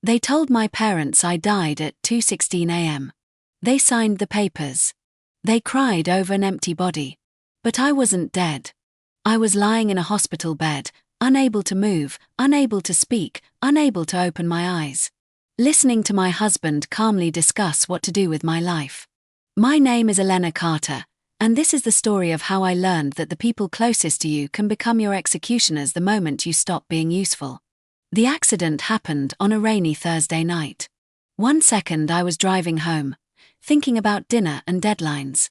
They told my parents I died at 2:16 a.m. They signed the papers. They cried over an empty body. But I wasn't dead. I was lying in a hospital bed, unable to move, unable to speak, unable to open my eyes. Listening to my husband calmly discuss what to do with my life. My name is Elena Carter, and this is the story of how I learned that the people closest to you can become your executioners the moment you stop being useful. The accident happened on a rainy Thursday night. One second I was driving home, thinking about dinner and deadlines.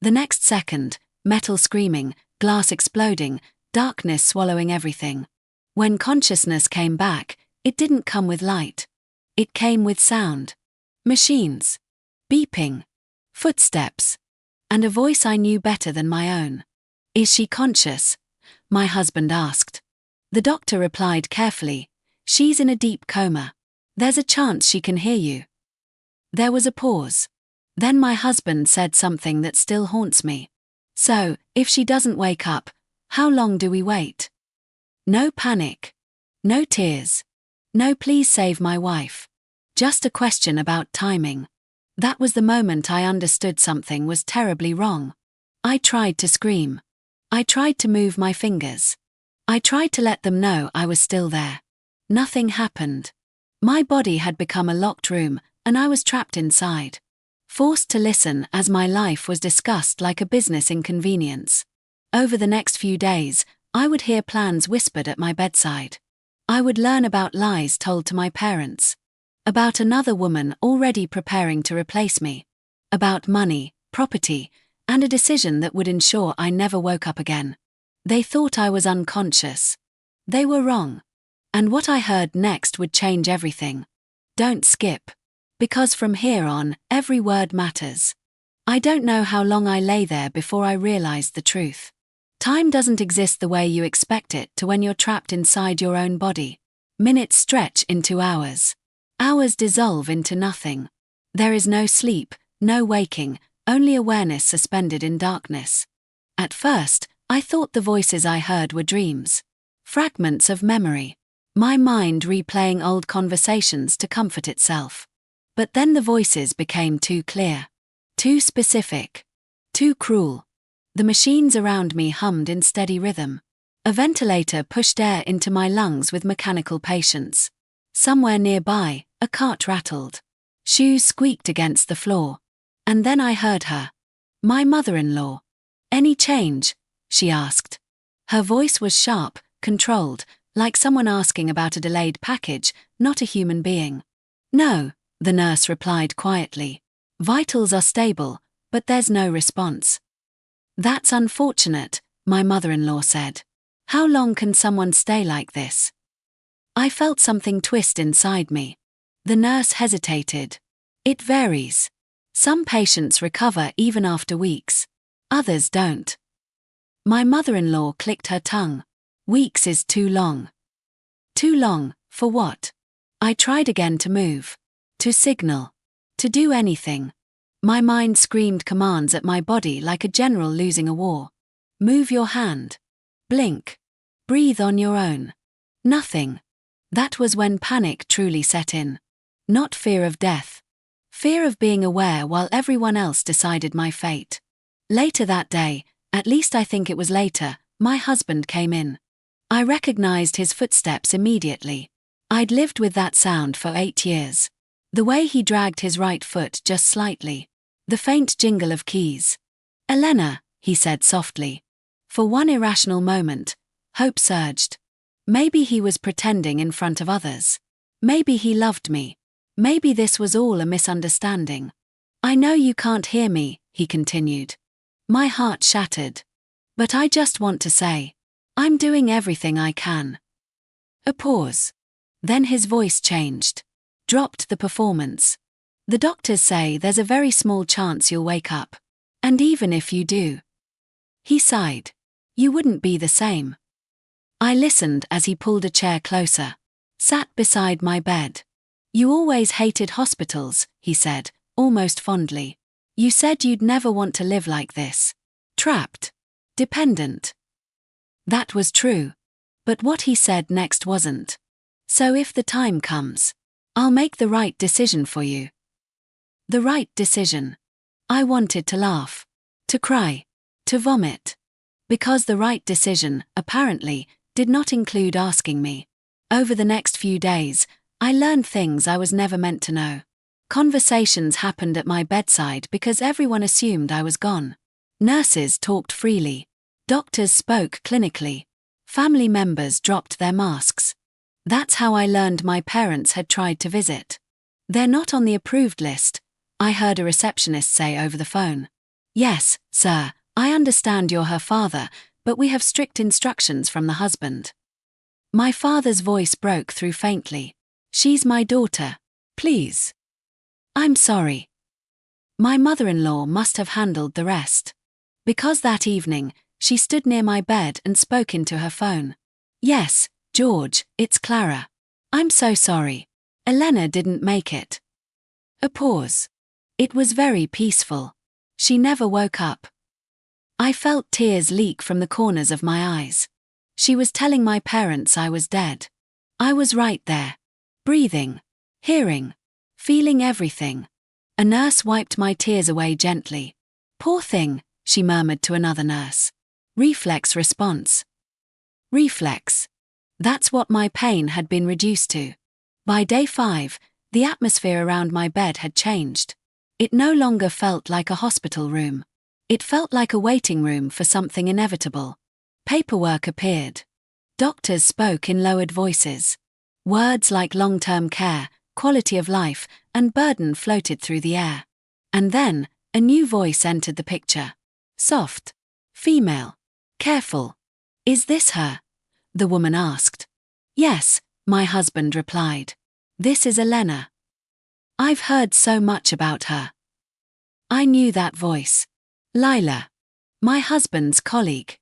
The next second, metal screaming, glass exploding, darkness swallowing everything. When consciousness came back, it didn't come with light. It came with sound. Machines. Beeping. Footsteps. And a voice I knew better than my own. "Is she conscious?" my husband asked. The doctor replied carefully, "She's in a deep coma. There's a chance she can hear you." There was a pause. Then my husband said something that still haunts me. "So, if she doesn't wake up, how long do we wait?" No panic. No tears. No "please save my wife." Just a question about timing. That was the moment I understood something was terribly wrong. I tried to scream. I tried to move my fingers. I tried to let them know I was still there. Nothing happened. My body had become a locked room, and I was trapped inside. Forced to listen as my life was discussed like a business inconvenience. Over the next few days, I would hear plans whispered at my bedside. I would learn about lies told to my parents. About another woman already preparing to replace me. About money, property, and a decision that would ensure I never woke up again. They thought I was unconscious. They were wrong. And what I heard next would change everything. Don't skip. Because from here on, every word matters. I don't know how long I lay there before I realized the truth. Time doesn't exist the way you expect it to when you're trapped inside your own body. Minutes stretch into hours. Hours dissolve into nothing. There is no sleep, no waking, only awareness suspended in darkness. At first, I thought the voices I heard were dreams. Fragments of memory. My mind replaying old conversations to comfort itself. But then the voices became too clear. Too specific. Too cruel. The machines around me hummed in steady rhythm. A ventilator pushed air into my lungs with mechanical patience. Somewhere nearby, a cart rattled. Shoes squeaked against the floor. And then I heard her. My mother-in-law. "Any change?" she asked. Her voice was sharp, controlled, like someone asking about a delayed package, not a human being. "No," the nurse replied quietly. "Vitals are stable, but there's no response." "That's unfortunate," my mother-in-law said. "How long can someone stay like this?" I felt something twist inside me. The nurse hesitated. "It varies. Some patients recover even after weeks. Others don't." My mother-in-law clicked her tongue. "Weeks is too long." Too long, for what? I tried again to move. To signal. To do anything. My mind screamed commands at my body like a general losing a war. Move your hand. Blink. Breathe on your own. Nothing. That was when panic truly set in. Not fear of death. Fear of being aware while everyone else decided my fate. Later that day, at least I think it was later, my husband came in. I recognized his footsteps immediately. I'd lived with that sound for 8 years. The way he dragged his right foot just slightly. The faint jingle of keys. "Elena," he said softly. For one irrational moment, hope surged. Maybe he was pretending in front of others. Maybe he loved me. Maybe this was all a misunderstanding. "I know you can't hear me," he continued. My heart shattered. "But I just want to say, I'm doing everything I can." A pause. Then his voice changed. Dropped the performance. "The doctors say there's a very small chance you'll wake up. And even if you do," he sighed, "you wouldn't be the same." I listened as he pulled a chair closer. Sat beside my bed. "You always hated hospitals," he said, almost fondly. "You said you'd never want to live like this. Trapped. Dependent." That was true. But what he said next wasn't. "So if the time comes, I'll make the right decision for you. The right decision. I wanted to laugh, to cry, to vomit. Because the right decision, apparently, did not include asking me. Over the next few days, I learned things I was never meant to know. Conversations happened at my bedside because everyone assumed I was gone. Nurses talked freely. Doctors spoke clinically. Family members dropped their masks. That's how I learned my parents had tried to visit. They're not on the approved list, I heard a receptionist say over the phone. Yes, sir, I understand you're her father, but we have strict instructions from the husband. My father's voice broke through faintly. She's my daughter. Please. I'm sorry. My mother-in-law must have handled the rest. Because that evening, she stood near my bed and spoke into her phone. Yes, George, it's Clara. I'm so sorry. Elena didn't make it. A pause. It was very peaceful. She never woke up. I felt tears leak from the corners of my eyes. She was telling my parents I was dead. I was right there. Breathing. Hearing. Feeling everything. A nurse wiped my tears away gently. Poor thing, she murmured to another nurse. Reflex response. Reflex. That's what my pain had been reduced to. By day 5, the atmosphere around my bed had changed. It no longer felt like a hospital room. It felt like a waiting room for something inevitable. Paperwork appeared. Doctors spoke in lowered voices. Words like long-term care, quality of life, and burden floated through the air. And then, a new voice entered the picture. Soft. Female. Careful. Is this her? The woman asked. Yes, my husband replied. This is Elena. I've heard so much about her. I knew that voice. Lila. My husband's colleague.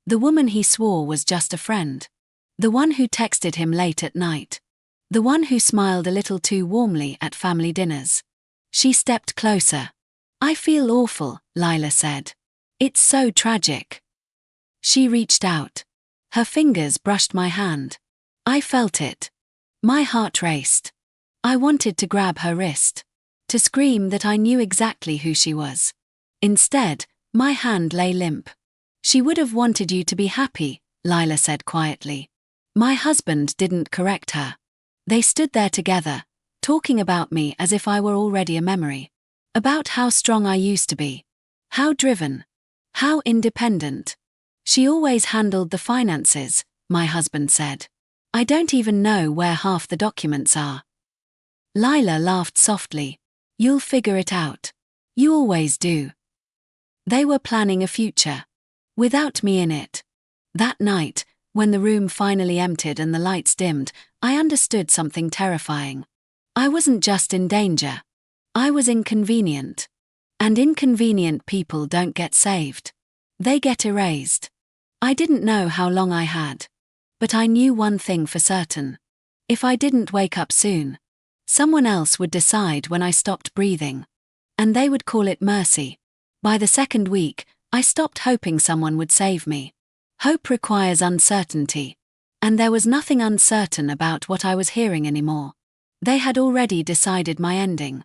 The woman he swore was just a friend. The one who texted him late at night. The one who smiled a little too warmly at family dinners. She stepped closer. I feel awful, Lila said. It's so tragic. She reached out. Her fingers brushed my hand. I felt it. My heart raced. I wanted to grab her wrist. To scream that I knew exactly who she was. Instead, my hand lay limp. She would have wanted you to be happy, Lila said quietly. My husband didn't correct her. They stood there together, talking about me as if I were already a memory. About how strong I used to be. How driven. How independent. She always handled the finances, my husband said. I don't even know where half the documents are. Lila laughed softly. You'll figure it out. You always do. They were planning a future. Without me in it. That night, when the room finally emptied and the lights dimmed, I understood something terrifying. I wasn't just in danger. I was inconvenient. And inconvenient people don't get saved. They get erased. I didn't know how long I had. But I knew one thing for certain. If I didn't wake up soon, someone else would decide when I stopped breathing. And they would call it mercy. By the second week, I stopped hoping someone would save me. Hope requires uncertainty. And there was nothing uncertain about what I was hearing anymore. They had already decided my ending.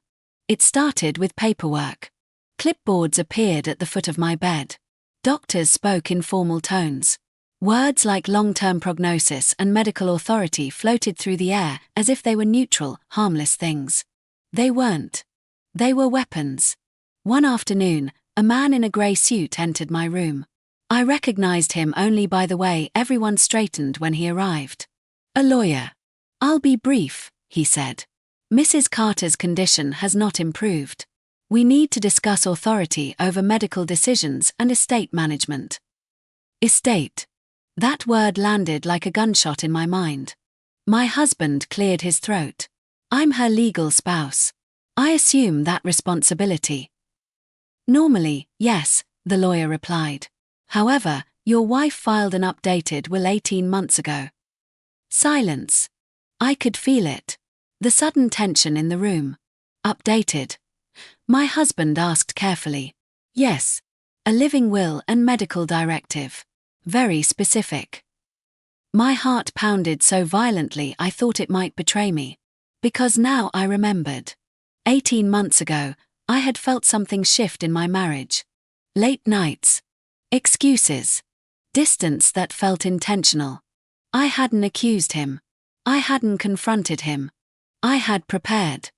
It started with paperwork. Clipboards appeared at the foot of my bed. Doctors spoke in formal tones. Words like long-term prognosis and medical authority floated through the air as if they were neutral, harmless things. They weren't. They were weapons. One afternoon, a man in a grey suit entered my room. I recognized him only by the way everyone straightened when he arrived. A lawyer. I'll be brief, he said. Mrs. Carter's condition has not improved. We need to discuss authority over medical decisions and estate management. Estate. That word landed like a gunshot in my mind. My husband cleared his throat. I'm her legal spouse. I assume that responsibility. Normally, yes, the lawyer replied. However, your wife filed an updated will 18 months ago. Silence. I could feel it. The sudden tension in the room. Updated. My husband asked carefully. Yes. A living will and medical directive. Very specific. My heart pounded so violently I thought it might betray me. Because now I remembered. 18 months ago, I had felt something shift in my marriage. Late nights. Excuses. Distance that felt intentional. I hadn't accused him. I hadn't confronted him. I had prepared.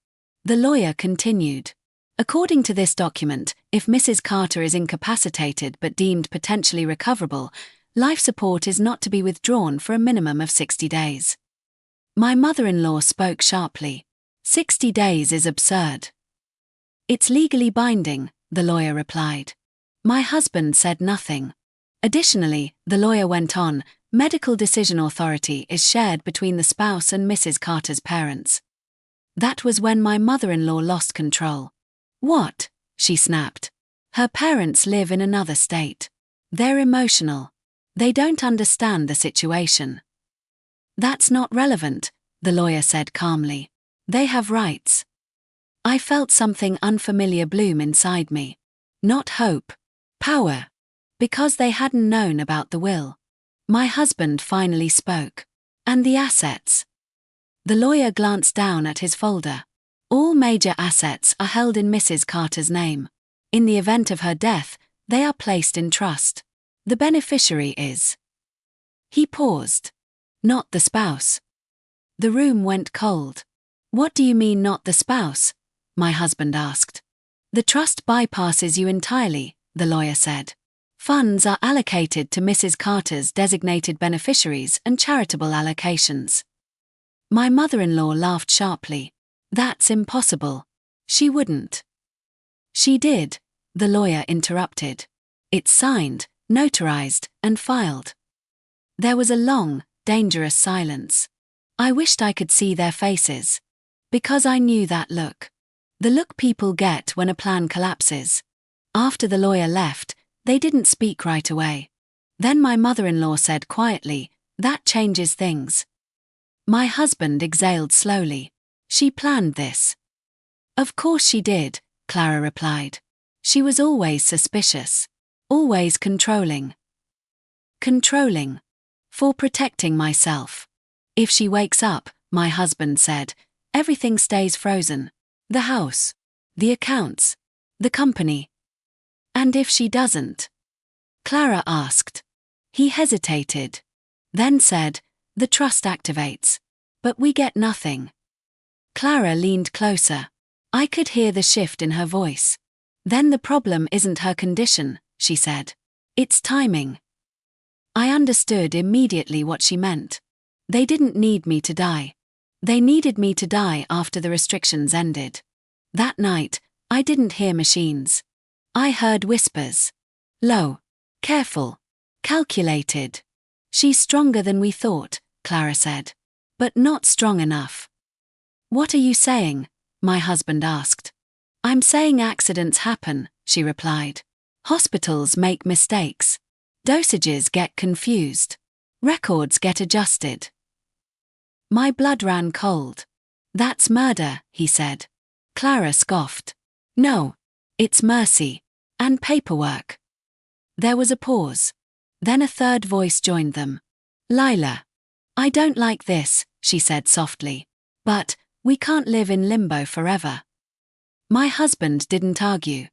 The lawyer continued. According to this document, if Mrs. Carter is incapacitated but deemed potentially recoverable, life support is not to be withdrawn for a minimum of 60 days. My mother-in-law spoke sharply. 60 days is absurd. It's legally binding, the lawyer replied. My husband said nothing. Additionally, the lawyer went on, medical decision authority is shared between the spouse and Mrs. Carter's parents. That was when my mother-in-law lost control. What? She snapped. Her parents live in another state. They're emotional. They don't understand the situation. That's not relevant, the lawyer said calmly. They have rights. I felt something unfamiliar bloom inside me. Not hope. Power. Because they hadn't known about the will. My husband finally spoke. And the assets. The lawyer glanced down at his folder. All major assets are held in Mrs. Carter's name. In the event of her death, they are placed in trust. The beneficiary is. He paused. Not the spouse. The room went cold. What do you mean not the spouse? My husband asked. The trust bypasses you entirely, the lawyer said. Funds are allocated to Mrs. Carter's designated beneficiaries and charitable allocations. My mother-in-law laughed sharply. That's impossible. She wouldn't. She did, the lawyer interrupted. It's signed, notarized, and filed. There was a long, dangerous silence. I wished I could see their faces. Because I knew that look. The look people get when a plan collapses. After the lawyer left, they didn't speak right away. Then my mother-in-law said quietly, that changes things. My husband exhaled slowly. She planned this. Of course she did, Clara replied. She was always suspicious. Always controlling. Controlling. For protecting myself. If she wakes up, my husband said, everything stays frozen. The house. The accounts. The company. And if she doesn't? Clara asked. He hesitated. Then said, the trust activates. But we get nothing. Clara leaned closer. I could hear the shift in her voice. Then the problem isn't her condition, she said. It's timing. I understood immediately what she meant. They didn't need me to die. They needed me to die after the restrictions ended. That night, I didn't hear machines. I heard whispers. Low. Careful. Calculated. She's stronger than we thought, Clara said. But not strong enough. What are you saying? My husband asked. I'm saying accidents happen, she replied. Hospitals make mistakes. Dosages get confused. Records get adjusted. My blood ran cold. That's murder, he said. Clara scoffed. No. It's mercy. And paperwork. There was a pause. Then a third voice joined them. Lila. I don't like this, she said softly. But, we can't live in limbo forever. My husband didn't argue.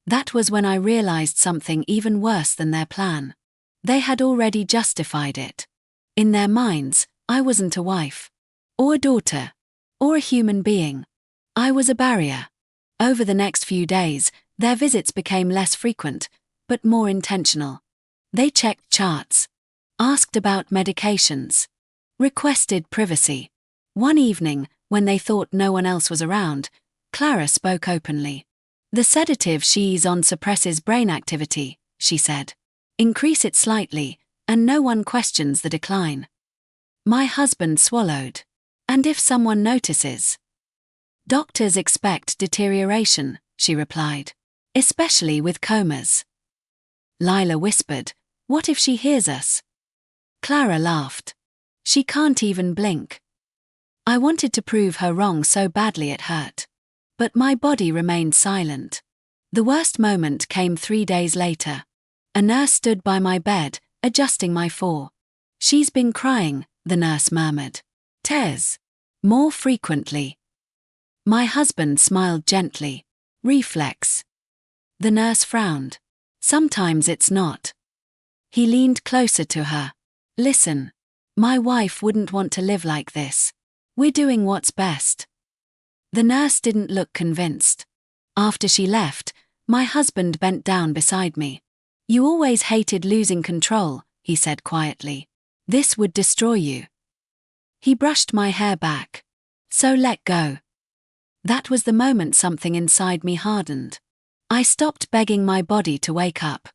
That was when I realized something even worse than their plan. They had already justified it. In their minds, I wasn't a wife. Or a daughter. Or a human being. I was a barrier. Over the next few days, their visits became less frequent, but more intentional. They checked charts. Asked about medications. Requested privacy. One evening, when they thought no one else was around, Clara spoke openly. The sedative she's on suppresses brain activity, she said. Increase it slightly, and no one questions the decline. My husband swallowed. And if someone notices? Doctors expect deterioration, she replied. Especially with comas. Lila whispered, what if she hears us? Clara laughed. She can't even blink. I wanted to prove her wrong so badly it hurt. But my body remained silent. The worst moment came 3 days later. A nurse stood by my bed, adjusting my four. She's been crying, the nurse murmured. Tears. More frequently. My husband smiled gently. Reflex. The nurse frowned. Sometimes it's not. He leaned closer to her. Listen. My wife wouldn't want to live like this. We're doing what's best. The nurse didn't look convinced. After she left, my husband bent down beside me. You always hated losing control, he said quietly. This would destroy you. He brushed my hair back. So let go. That was the moment something inside me hardened. I stopped begging my body to wake up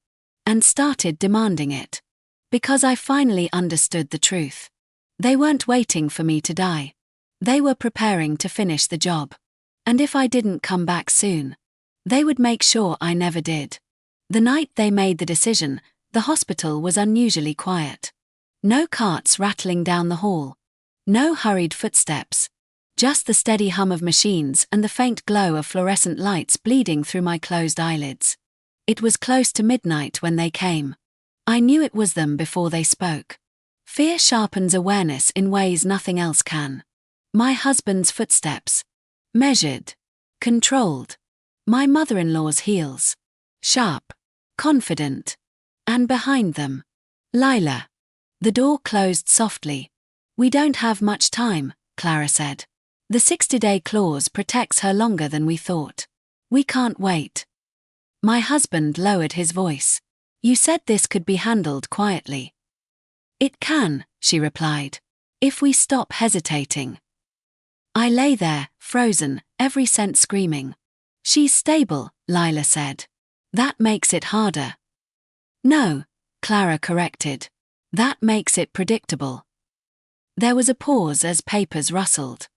and started demanding it. Because I finally understood the truth. They weren't waiting for me to die. They were preparing to finish the job. And if I didn't come back soon, they would make sure I never did. The night they made the decision, the hospital was unusually quiet. No carts rattling down the hall. No hurried footsteps. Just the steady hum of machines and the faint glow of fluorescent lights bleeding through my closed eyelids. It was close to midnight when they came. I knew it was them before they spoke. Fear sharpens awareness in ways nothing else can. My husband's footsteps. Measured. Controlled. My mother-in-law's heels. Sharp. Confident. And behind them. Lila. The door closed softly. We don't have much time, Clara said. The 60-day clause protects her longer than we thought. We can't wait. My husband lowered his voice. You said this could be handled quietly. It can, she replied. If we stop hesitating. I lay there, frozen, every sense screaming. She's stable, Lila said. That makes it harder. No, Clara corrected. That makes it predictable. There was a pause as papers rustled.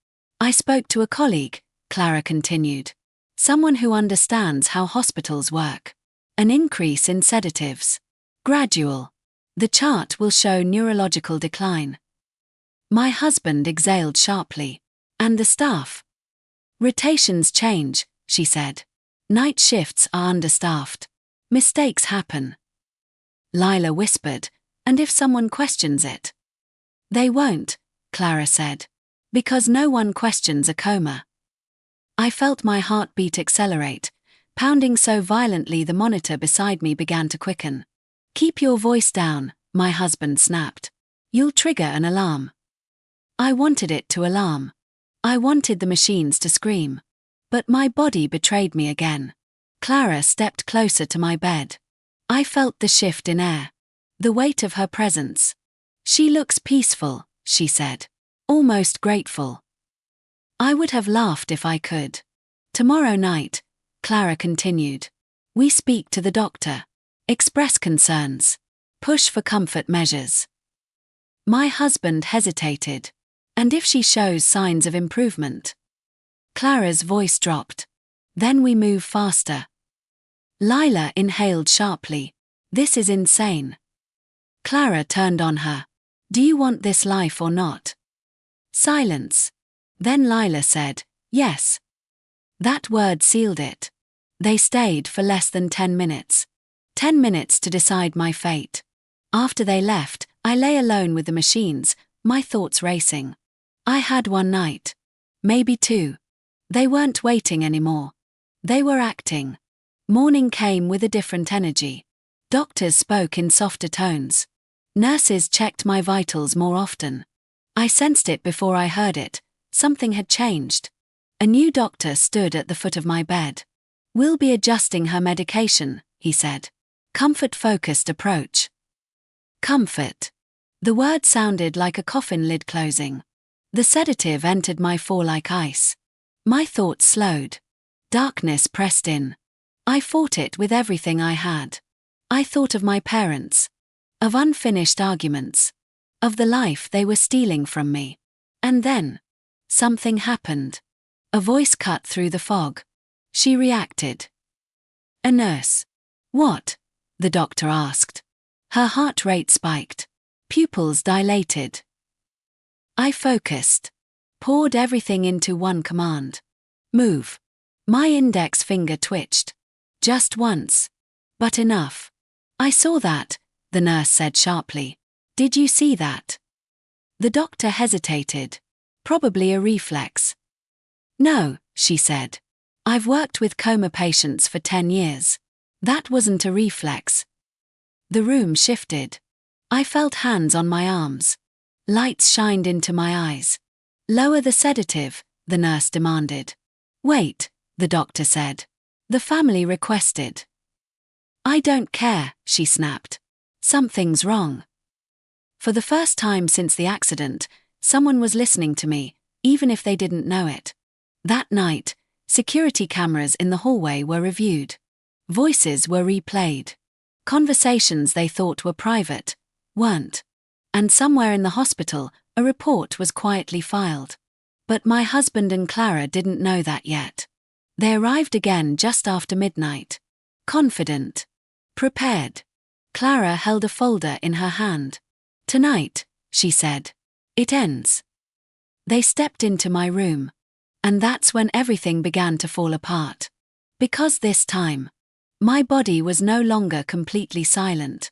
I spoke to a colleague, Clara continued. Someone who understands how hospitals work. An increase in sedatives. Gradual. The chart will show neurological decline. My husband exhaled sharply. And the staff? Rotations change, she said. Night shifts are understaffed. Mistakes happen. Lila whispered, and if someone questions it? They won't, Clara said. Because no one questions a coma. I felt my heartbeat accelerate, pounding so violently the monitor beside me began to quicken. Keep your voice down, my husband snapped. You'll trigger an alarm. I wanted it to alarm. I wanted the machines to scream. But my body betrayed me again. Clara stepped closer to my bed. I felt the shift in air. The weight of her presence. She looks peaceful, she said. Almost grateful. I would have laughed if I could. Tomorrow night, Clara continued. We speak to the doctor. Express concerns. Push for comfort measures. My husband hesitated. And if she shows signs of improvement? Clara's voice dropped. Then we move faster. Lila inhaled sharply. This is insane. Clara turned on her. Do you want this life or not? Silence. Then Lila said, yes. That word sealed it. They stayed for less than 10 minutes. 10 minutes to decide my fate. After they left, I lay alone with the machines, my thoughts racing. I had one night. Maybe two. They weren't waiting anymore. They were acting. Morning came with a different energy. Doctors spoke in softer tones. Nurses checked my vitals more often. I sensed it before I heard it. Something had changed. A new doctor stood at the foot of my bed. We'll be adjusting her medication, he said. Comfort-focused approach. Comfort. The word sounded like a coffin lid closing. The sedative entered my fall like ice. My thoughts slowed. Darkness pressed in. I fought it with everything I had. I thought of my parents. Of unfinished arguments. Of the life they were stealing from me. And then, something happened. A voice cut through the fog. She reacted. A nurse. What? The doctor asked. Her heart rate spiked. Pupils dilated. I focused. Poured everything into one command. Move. My index finger twitched. Just once. But enough. I saw that, the nurse said sharply. Did you see that? The doctor hesitated. Probably a reflex. No, she said. I've worked with coma patients for 10 years. That wasn't a reflex. The room shifted. I felt hands on my arms. Lights shined into my eyes. Lower the sedative, the nurse demanded. Wait, the doctor said. The family requested. I don't care, she snapped. Something's wrong. For the first time since the accident, someone was listening to me, even if they didn't know it. That night, security cameras in the hallway were reviewed. Voices were replayed. Conversations they thought were private weren't. And somewhere in the hospital, a report was quietly filed. But my husband and Clara didn't know that yet. They arrived again just after midnight. Confident. Prepared. Clara held a folder in her hand. Tonight, she said. It ends. They stepped into my room. And that's when everything began to fall apart. Because this time, my body was no longer completely silent.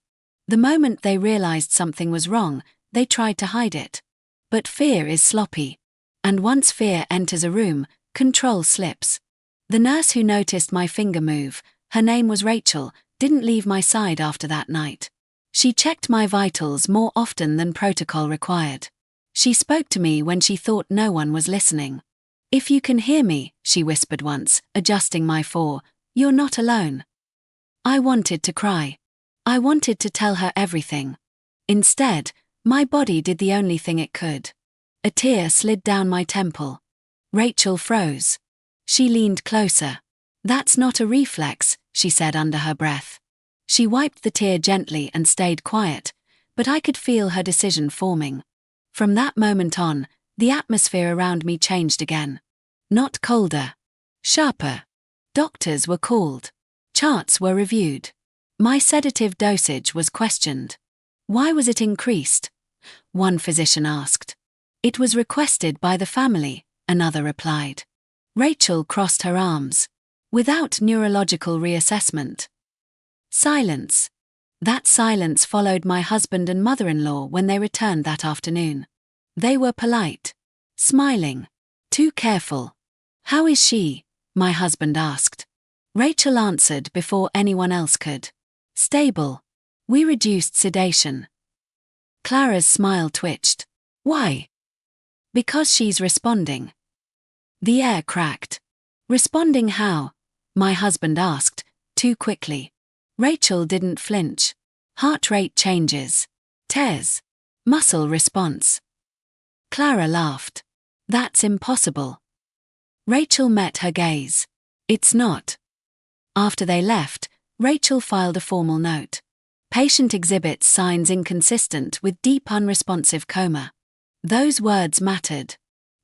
The moment they realized something was wrong, they tried to hide it. But fear is sloppy. And once fear enters a room, control slips. The nurse who noticed my finger move, her name was Rachel, didn't leave my side after that night. She checked my vitals more often than protocol required. She spoke to me when she thought no one was listening. If you can hear me, she whispered once, adjusting my four, you're not alone. I wanted to cry. I wanted to tell her everything. Instead, my body did the only thing it could. A tear slid down my temple. Rachel froze. She leaned closer. That's not a reflex, she said under her breath. She wiped the tear gently and stayed quiet, but I could feel her decision forming. From that moment on, the atmosphere around me changed again. Not colder. Sharper. Doctors were called. Charts were reviewed. My sedative dosage was questioned. Why was it increased? One physician asked. It was requested by the family, another replied. Rachel crossed her arms. Without neurological reassessment. Silence. That silence followed my husband and mother-in-law when they returned that afternoon. They were polite. Smiling. Too careful. How is she? My husband asked. Rachel answered before anyone else could. Stable. We reduced sedation. Clara's smile twitched. Why? Because she's responding. The air cracked. Responding how? My husband asked, too quickly. Rachel didn't flinch. Heart rate changes. Tears. Muscle response. Clara laughed. That's impossible. Rachel met her gaze. It's not. After they left, Rachel filed a formal note. Patient exhibits signs inconsistent with deep unresponsive coma. Those words mattered.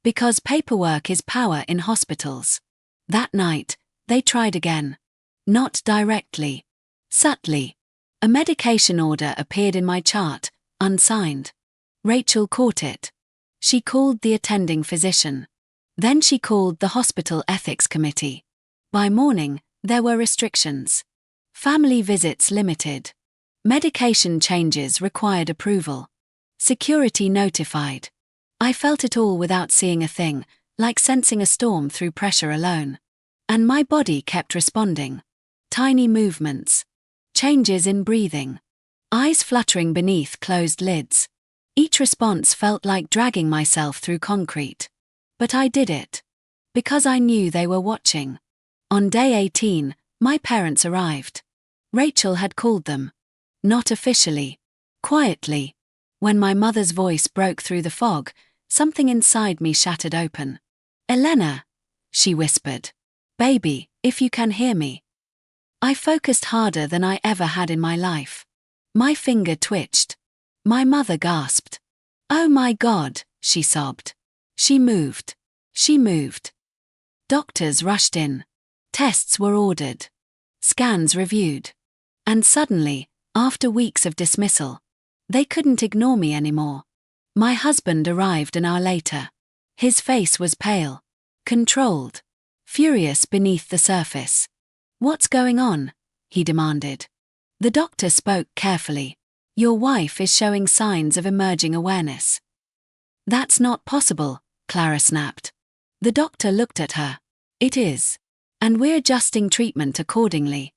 Because paperwork is power in hospitals. That night, they tried again. Not directly. Subtly. A medication order appeared in my chart, unsigned. Rachel caught it. She called the attending physician. Then she called the hospital ethics committee. By morning, there were restrictions. Family visits limited. Medication changes required approval. Security notified. I felt it all without seeing a thing, like sensing a storm through pressure alone. And my body kept responding. Tiny movements. Changes in breathing. Eyes fluttering beneath closed lids. Each response felt like dragging myself through concrete. But I did it. Because I knew they were watching. On day 18, my parents arrived. Rachel had called them. Not officially. Quietly. When my mother's voice broke through the fog, something inside me shattered open. Elena, she whispered. Baby, if you can hear me. I focused harder than I ever had in my life. My finger twitched. My mother gasped. Oh my God, she sobbed. She moved. She moved. Doctors rushed in. Tests were ordered. Scans reviewed. And suddenly, after weeks of dismissal, they couldn't ignore me anymore. My husband arrived an hour later. His face was pale. Controlled. Furious beneath the surface. What's going on? He demanded. The doctor spoke carefully. Your wife is showing signs of emerging awareness. That's not possible, Clara snapped. The doctor looked at her. It is. And we're adjusting treatment accordingly.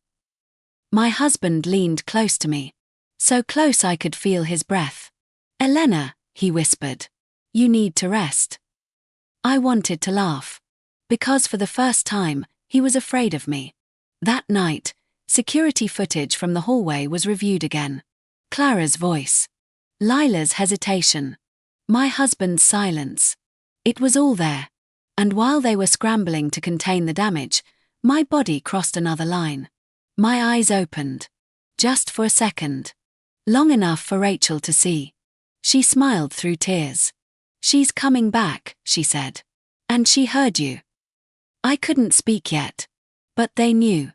My husband leaned close to me. So close I could feel his breath. Elena, he whispered. You need to rest. I wanted to laugh. Because for the first time, he was afraid of me. That night, security footage from the hallway was reviewed again. Clara's voice. Lila's hesitation. My husband's silence. It was all there. And while they were scrambling to contain the damage, my body crossed another line. My eyes opened. Just for a second. Long enough for Rachel to see. She smiled through tears. She's coming back, she said. And she heard you. I couldn't speak yet. But they knew.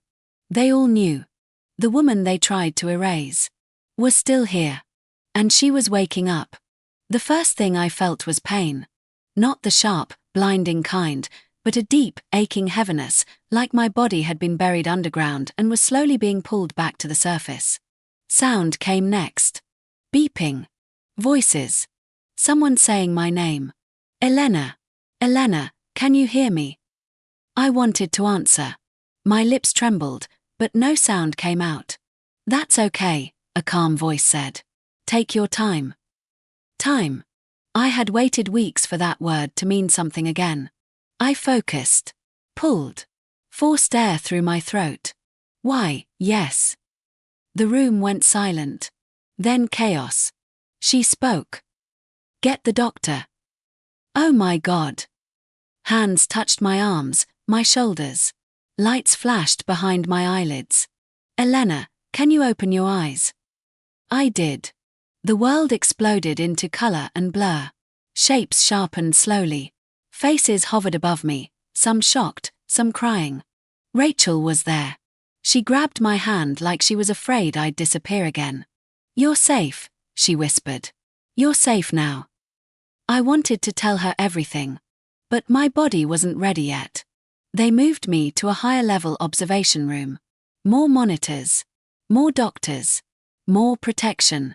They all knew. The woman they tried to erase was still here. And she was waking up. The first thing I felt was pain. Not the sharp, blinding kind, but a deep, aching heaviness, like my body had been buried underground and was slowly being pulled back to the surface. Sound came next. Beeping. Voices. Someone saying my name. Elena. Elena, can you hear me? I wanted to answer. My lips trembled, but no sound came out. That's okay, a calm voice said. Take your time. Time. I had waited weeks for that word to mean something again. I focused. Pulled. Forced air through my throat. Why, yes. The room went silent. Then chaos. She spoke. Get the doctor. Oh my God. Hands touched my arms, my shoulders. Lights flashed behind my eyelids. Elena, can you open your eyes? I did. The world exploded into color and blur. Shapes sharpened slowly. Faces hovered above me, some shocked, some crying. Rachel was there. She grabbed my hand like she was afraid I'd disappear again. You're safe, she whispered. You're safe now. I wanted to tell her everything. But my body wasn't ready yet. They moved me to a higher-level observation room. More monitors. More doctors. More protection.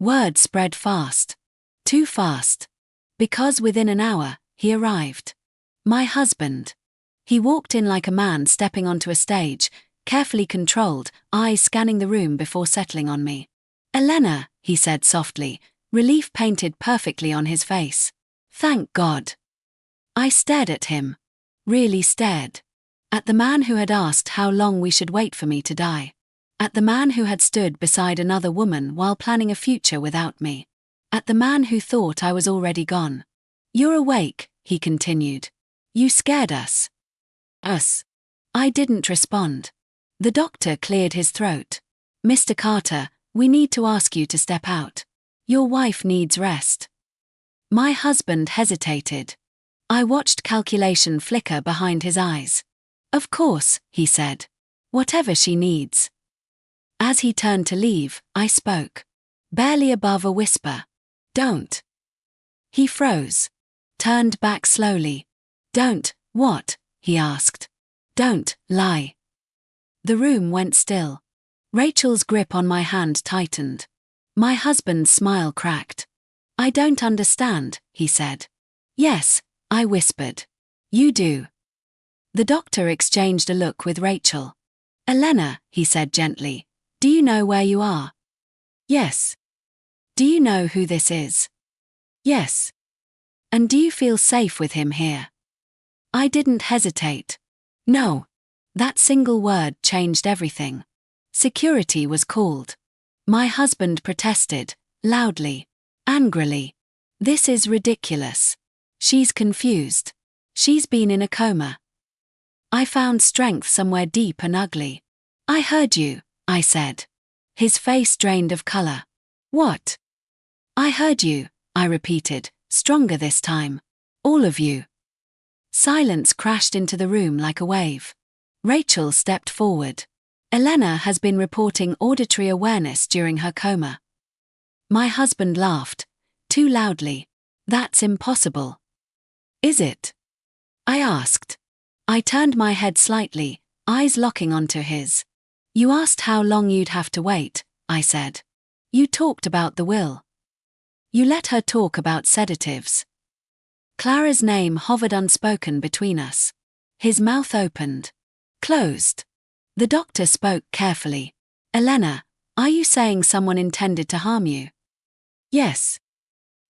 Word spread fast. Too fast. Because within an hour, he arrived. My husband. He walked in like a man stepping onto a stage, carefully controlled, eyes scanning the room before settling on me. Elena, he said softly, relief painted perfectly on his face. Thank God. I stared at him. Really stared. At the man who had asked how long we should wait for me to die. At the man who had stood beside another woman while planning a future without me. At the man who thought I was already gone. You're awake, he continued. You scared us. Us. I didn't respond. The doctor cleared his throat. Mr. Carter, we need to ask you to step out. Your wife needs rest. My husband hesitated. I watched calculation flicker behind his eyes. Of course, he said. Whatever she needs. As he turned to leave, I spoke. Barely above a whisper. Don't. He froze. Turned back slowly. Don't, what? He asked. Don't lie. The room went still. Rachel's grip on my hand tightened. My husband's smile cracked. I don't understand, he said. Yes, I whispered. You do. The doctor exchanged a look with Rachel. Elena, he said gently, do you know where you are? Yes. Do you know who this is? Yes. And do you feel safe with him here? I didn't hesitate. No. That single word changed everything. Security was called. My husband protested, loudly, angrily. This is ridiculous. She's confused. She's been in a coma. I found strength somewhere deep and ugly. I heard you, I said. His face drained of color. What? I heard you, I repeated, stronger this time. All of you. Silence crashed into the room like a wave. Rachel stepped forward. Elena has been reporting auditory awareness during her coma. My husband laughed, too loudly. That's impossible. Is it? I asked. I turned my head slightly, eyes locking onto his. You asked how long you'd have to wait, I said. You talked about the will. You let her talk about sedatives. Clara's name hovered unspoken between us. His mouth opened. Closed. The doctor spoke carefully. Elena, are you saying someone intended to harm you? Yes.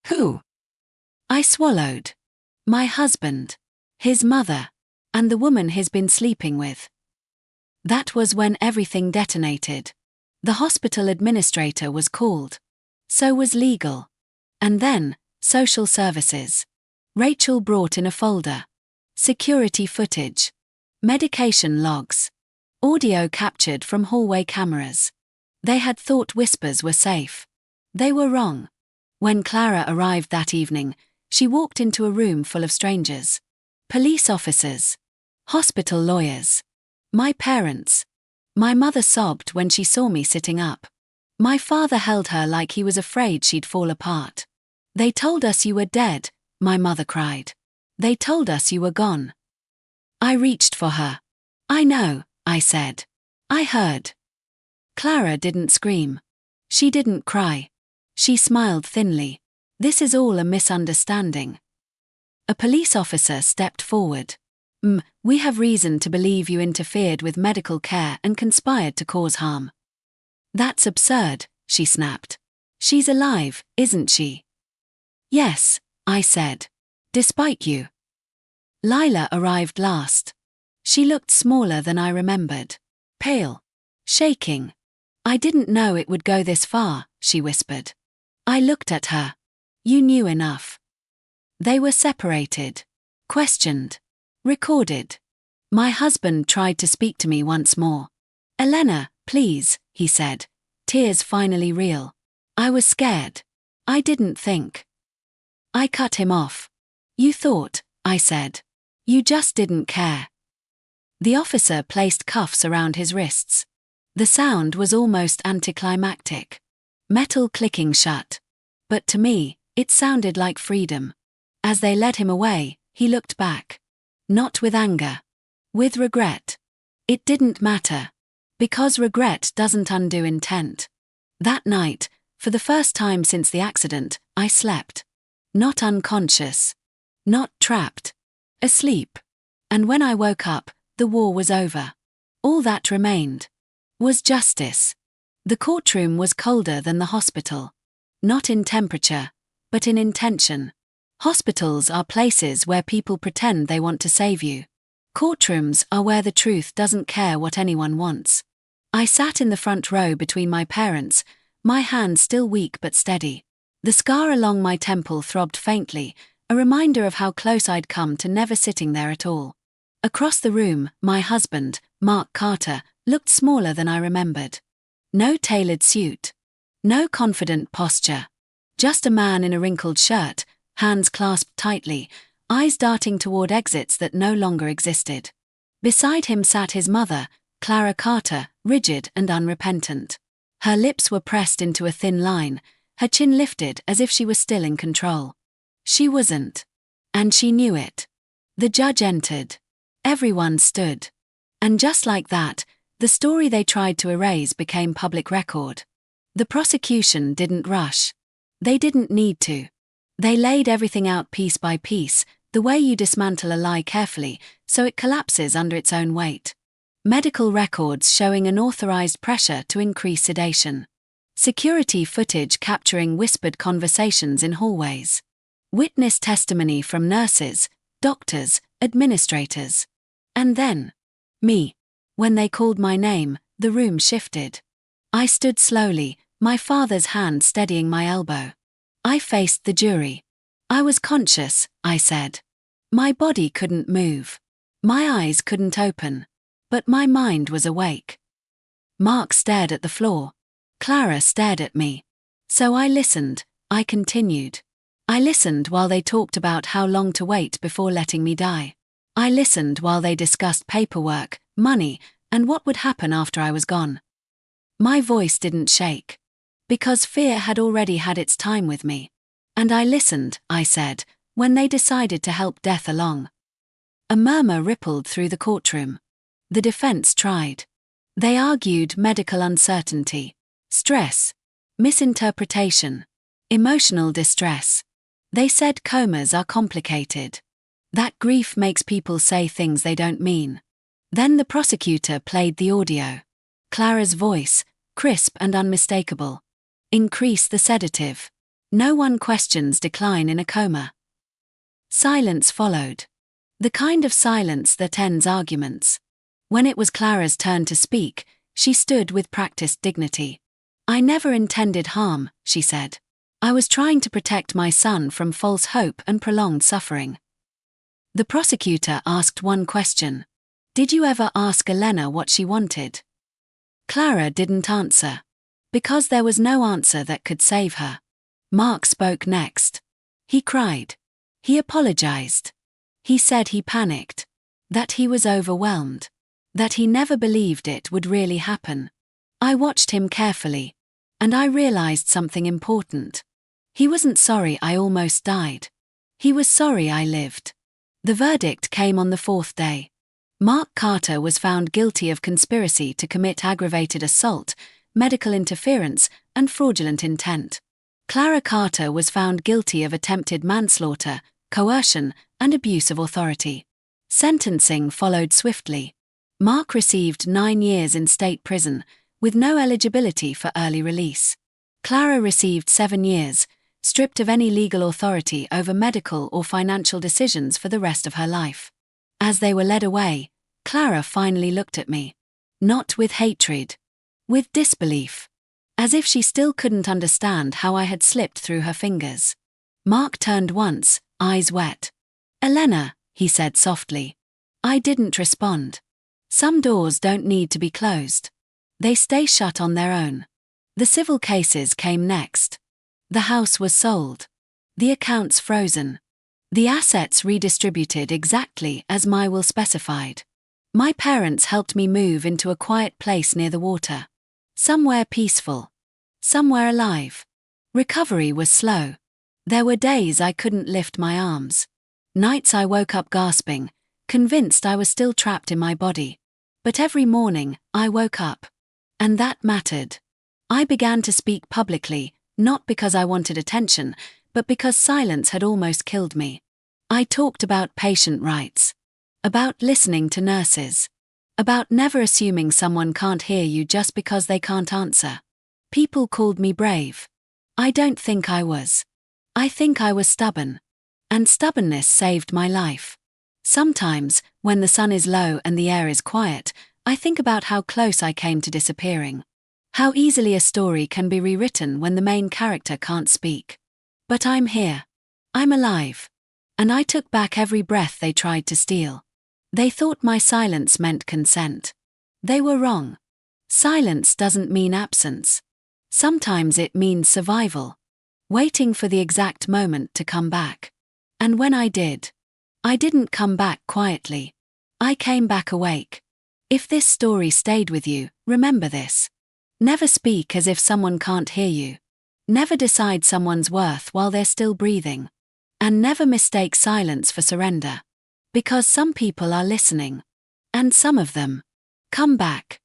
Who? I swallowed. My husband. His mother. And the woman he's been sleeping with. That was when everything detonated. The hospital administrator was called. So was legal. And then, social services. Rachel brought in a folder. Security footage. Medication logs. Audio captured from hallway cameras. They had thought whispers were safe. They were wrong. When Clara arrived that evening, she walked into a room full of strangers. Police officers. Hospital lawyers. My parents. My mother sobbed when she saw me sitting up. My father held her like he was afraid she'd fall apart. They told us you were dead, my mother cried. They told us you were gone. I reached for her. I know, I said. I heard. Clara didn't scream. She didn't cry. She smiled thinly. This is all a misunderstanding. A police officer stepped forward. We have reason to believe you interfered with medical care and conspired to cause harm. That's absurd, she snapped. She's alive, isn't she? Yes, I said. Despite you. Lila arrived last. She looked smaller than I remembered. Pale. Shaking. I didn't know it would go this far, she whispered. I looked at her. You knew enough. They were separated. Questioned. Recorded. My husband tried to speak to me once more. Elena, please, he said, tears finally real. I was scared. I didn't think. I cut him off. You thought, I said. You just didn't care. The officer placed cuffs around his wrists. The sound was almost anticlimactic. Metal clicking shut. But to me, it sounded like freedom. As they led him away, he looked back. Not with anger. With regret. It didn't matter. Because regret doesn't undo intent. That night, for the first time since the accident, I slept. Not unconscious. Not trapped. Asleep. And when I woke up, the war was over. All that remained was justice. The courtroom was colder than the hospital. Not in temperature, but in intention. Hospitals are places where people pretend they want to save you. Courtrooms are where the truth doesn't care what anyone wants. I sat in the front row between my parents, my hand still weak but steady. The scar along my temple throbbed faintly, a reminder of how close I'd come to never sitting there at all. Across the room, my husband, Mark Carter, looked smaller than I remembered. No tailored suit. No confident posture. Just a man in a wrinkled shirt, hands clasped tightly, eyes darting toward exits that no longer existed. Beside him sat his mother, Clara Carter, rigid and unrepentant. Her lips were pressed into a thin line, her chin lifted as if she were still in control. She wasn't. And she knew it. The judge entered. Everyone stood. And just like that, the story they tried to erase became public record. The prosecution didn't rush. They didn't need to. They laid everything out piece by piece, the way you dismantle a lie carefully, so it collapses under its own weight. Medical records showing unauthorized pressure to increase sedation. Security footage capturing whispered conversations in hallways. Witness testimony from nurses, doctors, administrators. And then, me. When they called my name, the room shifted. I stood slowly, my father's hand steadying my elbow. I faced the jury. I was conscious, I said. My body couldn't move. My eyes couldn't open. But my mind was awake. Mark stared at the floor. Clara stared at me. So I listened, I continued. I listened while they talked about how long to wait before letting me die. I listened while they discussed paperwork, money, and what would happen after I was gone. My voice didn't shake. Because fear had already had its time with me. And I listened, I said, when they decided to help death along. A murmur rippled through the courtroom. The defense tried. They argued medical uncertainty, stress, misinterpretation, emotional distress. They said comas are complicated. That grief makes people say things they don't mean. Then the prosecutor played the audio. Clara's voice, crisp and unmistakable. Increase the sedative. No one questions decline in a coma. Silence followed. The kind of silence that ends arguments. When it was Clara's turn to speak, she stood with practiced dignity. I never intended harm, she said. I was trying to protect my son from false hope and prolonged suffering. The prosecutor asked one question. Did you ever ask Elena what she wanted? Clara didn't answer. Because there was no answer that could save her. Mark spoke next. He cried. He apologized. He said he panicked. That he was overwhelmed. That he never believed it would really happen. I watched him carefully. And I realized something important. He wasn't sorry I almost died. He was sorry I lived. The verdict came on the fourth day. Mark Carter was found guilty of conspiracy to commit aggravated assault, medical interference, and fraudulent intent. Clara Carter was found guilty of attempted manslaughter, coercion, and abuse of authority. Sentencing followed swiftly. Mark received 9 years in state prison, with no eligibility for early release. Clara received 7 years, stripped of any legal authority over medical or financial decisions for the rest of her life. As they were led away, Clara finally looked at me. Not with hatred. With disbelief. As if she still couldn't understand how I had slipped through her fingers. Mark turned once, eyes wet. Elena, he said softly. I didn't respond. Some doors don't need to be closed. They stay shut on their own. The civil cases came next. The house was sold. The accounts frozen. The assets redistributed exactly as my will specified. My parents helped me move into a quiet place near the water. Somewhere peaceful. Somewhere alive. Recovery was slow. There were days I couldn't lift my arms. Nights I woke up gasping, convinced I was still trapped in my body. But every morning, I woke up. And that mattered. I began to speak publicly, not because I wanted attention, but because silence had almost killed me. I talked about patient rights. About listening to nurses. About never assuming someone can't hear you just because they can't answer. People called me brave. I don't think I was. I think I was stubborn. And stubbornness saved my life. Sometimes, when the sun is low and the air is quiet, I think about how close I came to disappearing. How easily a story can be rewritten when the main character can't speak. But I'm here. I'm alive. And I took back every breath they tried to steal. They thought my silence meant consent. They were wrong. Silence doesn't mean absence. Sometimes it means survival. Waiting for the exact moment to come back. And when I did, I didn't come back quietly. I came back awake. If this story stayed with you, remember this. Never speak as if someone can't hear you. Never decide someone's worth while they're still breathing. And never mistake silence for surrender. Because some people are listening. And some of them come back.